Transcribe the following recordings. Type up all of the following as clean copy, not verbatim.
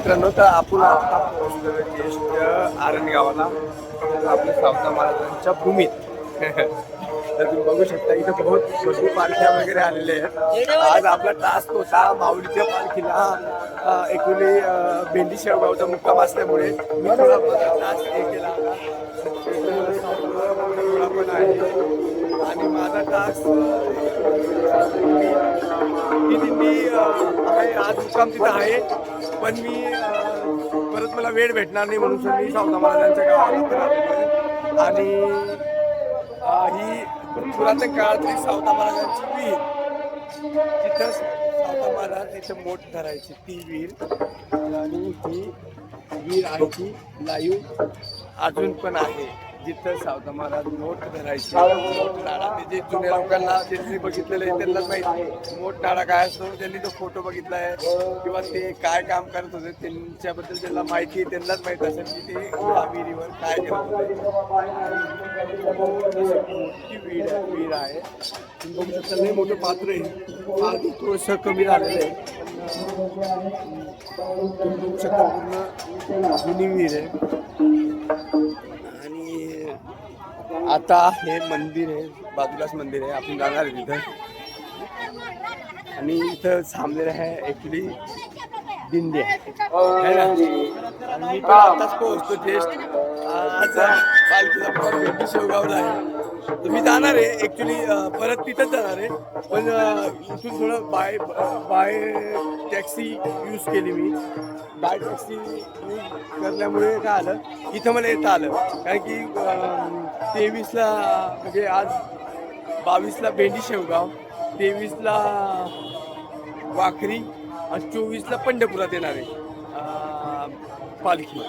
मित्रांनो, तर आपण आता पोहोचलो ज्येष्ठ आरण गावाला आपल्या सावता महाराजांच्या भूमीत. तर तुम्ही बघू शकता इथं भरपूर पालख्या वगैरे आलेले आहेत. आज आपला टास्क होता माऊलीच्या पालखीला एकूणी भेंडी शेवगावचा मुक्काम असल्यामुळे मी थोडा टास्क हे केला होता पण आहे. आणि माझा टास्क ती दिंडी आहे, आज मुक्काम तिथं आहे. पण मी परत मला वेळ भेटणार नाही म्हणून मी सावता महाराजांच्या गावाला आणि ही पुरातन काळातली सावता महाराजांची विहीर, जिथं सावता महाराज इथं मोठ धरायची ती विहीर. आणि ही विहीर आहे ती लाईव्ह अजून पण आहे, जिथं सावता महाराज मोठ धरायचे. नाडा म्हणजे जुन्या लोकांना ज्यांनी बघितलेलं आहे त्यांनाच माहिती मोठ नाडा काय असतो. ज्यांनी तो फोटो बघितला आहे किंवा ते काय काम करत होते त्यांच्याबद्दल ज्यांना माहिती आहे त्यांनाच माहित असेल की ते या विहिरीवर काय करत होते. मोठी विहीर आहे, तुम्ही बघू शकता. लई मोठं पात्र आहे, आधी थोडंसं कमी झालेलं आहे. तुम्ही बघू शकता पूर्ण जुनी विहीर आहे. आता हे मंदिर आहे, बाजूलाच मंदिर आहे, आपण जाणार आहे तिथं. आणि इथं थांबलेलं आहे ऍक्च्युली दिंडी आहे ना. आणि मी पण आताच पोहोचतो ज्येष्ठ. आज पालखीचा प्रवास भेंडी शेवगावला आहे. तर मी जाणार आहे ऍक्च्युली, परत तिथंच जाणार आहे. पण इथून थोडं बाय टॅक्सी यूज केली मी. बाय टॅक्सी करल्यामुळे काय आलं, इथं मला येता आलं. कारण की 23ला म्हणजे आज 22ला भेंडी शेवगाव, 23ला वाखरी आणि 24ला पंढरपुरात येणार आहे पालखी.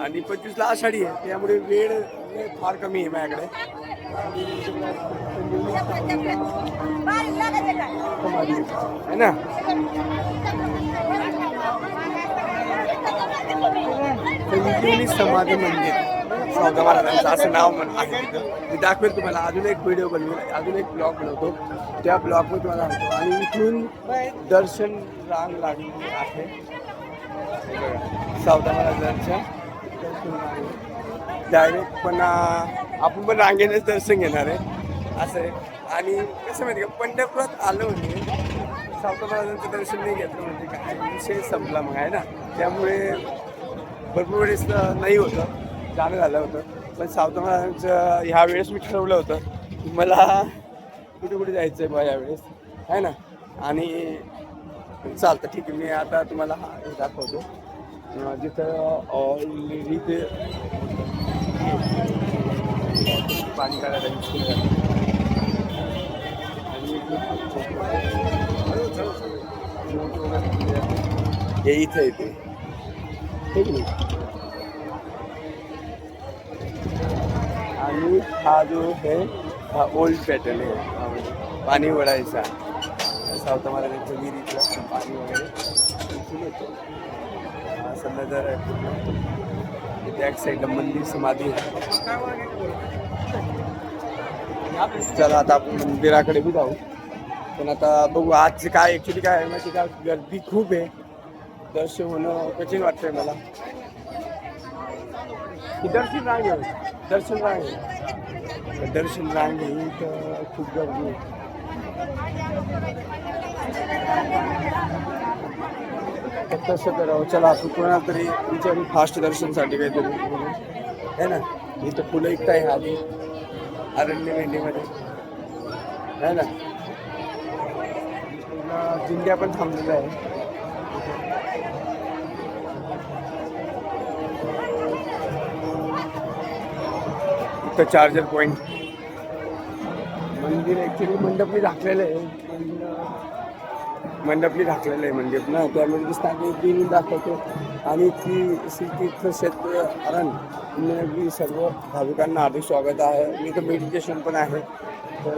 आणि 25ला आषाढी आहे, त्यामुळे वेळ फार कमी आहे माझ्याकडे. है ना. समाधी मंदिर सावता महाराजांचं असं नाव आहे तिथं. मी दाखवेल तुम्हाला. अजून एक व्हिडिओ बनवेल, अजून एक ब्लॉग बनवतो, त्या ब्लॉगमध्ये तुम्हाला सांगतो. आणि इथून दर्शन रांग लागली आहे सावता महाराजांच्या दर्शन रांग डायरेक्ट. पण आपण पण रांगेनेच दर्शन घेणार आहे असं आहे. आणि कसं माहिती का, पंढरपुरात आलं म्हणजे सावता महाराजांचं दर्शन नाही घेतलं म्हणजे काय विषय संपला मग, आहे ना. त्यामुळे भरपूर वेळेस नाही होतं, जाणं झालं होतं. पण सावता महाराजांचं ह्या वेळेस मी ठरवलं होतं की मला कुठे कुठे जायचं आहे बा यावेळेस, आहे ना. आणि चालतं, ठीक आहे. मी आता तुम्हाला हा दाखवतो जिथं ऑलरेडी ते पाणी काढायला यूज केलं जातं. हे इथं येते, ठीक आहे. आणि हा जो आहे हा ओल्ड पॅटर्न आहे, पाणी वळायचा. सावता महाराजांच्या विहिरीतलं पाणी वगैरे इथून येतो. सल्लागार आहे पूर्ण. बॅक साईडला मंदिर समाधी आहे. चला आता आपण मंदिराकडे बी जाऊ. पण आता बघू आज काय ॲक्च्युली काय आहे माहिती का, गर्दी खूप आहे. दर्शन होणं कठीण वाटतंय मला. दर्शन रांग आहे, दर्शन रांग आहे, दर्शन रांग आहे तर खूप गर्दी आहे. तसं करावं. चला आपण कोणाला तरी विचारू फास्ट दर्शनसाठी काहीतरी, आहे ना. इथं फुलं इकत आहे आधी अरण्य भेंडीमध्ये, आहे ना. दिंड्या पण थांबलेल्या आहे. इथं चार्जर पॉईंट. मंदिर ॲक्च्युली मंडपनी झाकलेलं आहे, मंडपनी झाकलेलं आहे मंदिर ना, त्यामुळे दिसताना बिन दाखवतो. आणि ती तीर्थ क्षेत्र अरण सर्व भाविकांना हार्दिक स्वागत आहे. इथं मेडिटेशन पण आहे. तर